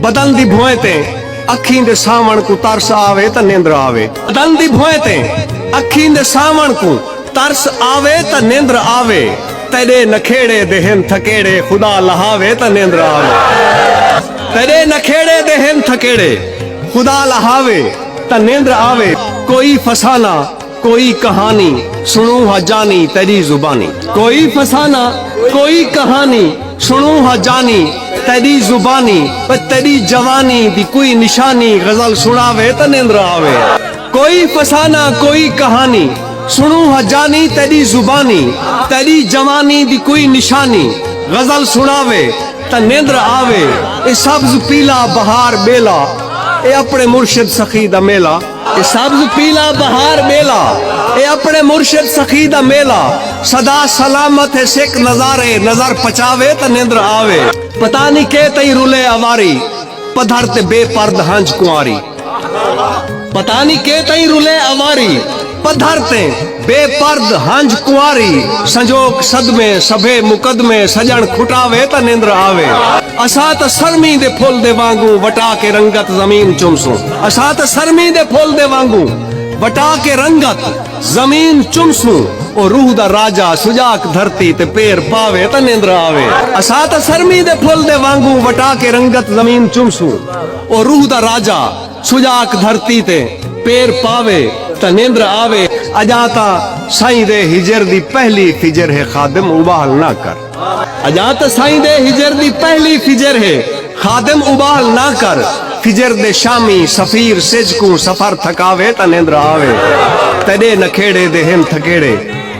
बदन दी भोए ते अखीं दे सावण को तरस आवे त निंद्र आवे। बदन दी भोए ते अखीं दे सावण को तरस आवे त निंद्र आवे। तेरे नखेड़े देहन थकेड़े खुदा लहावे त निंद्र आवे। तेरे नखेड़े देहन थकेड़े खुदा लहावे त निंद्र आवे। कोई फसाना कोई कहानी सुनू हा जानी तेरी जुबानी। कोई फसाना कोई कहानी सुनू हा जानी तेरी जुबानी। पर तेरी जवानी दी कोई निशानी गजल सुनावे त निंद्र आवे। कोई फसाना कोई कहानी सुनू हा जानी तेरी जुबानी। तेरी जवानी दी कोई निशानी गजल सुनावे त निंद्र आवे। ए सब्ज पीला बहार बेला ए अपने मुर्शिद सखी दा मेला। ए सब्ज पीला बहार मेला ए अपने मुर्शिद सखी दा मेला। सदा सलामत है सिख नजारे नजर पचावे त निंद्र आवे। पता नहीं के तई रुले अवारी पधर ते बेपर्द हंज कुंवारी। पता नहीं के तई रुले अवारी पधर ते बेपर्द हंज कुंवारी। संजोग सदमे सभे मुकदमे सजन खुटावे त निंद्र आवे। असा त सरमी दे फुल दे वांगू वटा के रंगत जमीन चुमसू। असा त सरमी दे फुल दे वांगू वटा के रंगत जमीन चुमसू। ओ रूह दा राजा सुजाक धरती ते पैर पावे त निंद्र आवे। असा त सरमी दे फुल दे वांगू वटा के रंगत जमीन चुमसू। ओ रूह दा राजा सुजाक धरती ते पैर पावे त निंद्र आवे। अजाता साईं दे हिजर दी पहली फिजर है खादिम उबाल ना कर। अजाता साईं दे हिजर दी पहली फिजर है खादिम उबाल ना कर। फिजर दे शामी सफीर सिजकू सफर थकावे त निंद्र आवे। तेरे नखेड़े दे हिम थकेड़े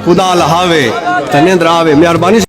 खुदा लहावे त निंद्र आवे। मेहरबानी।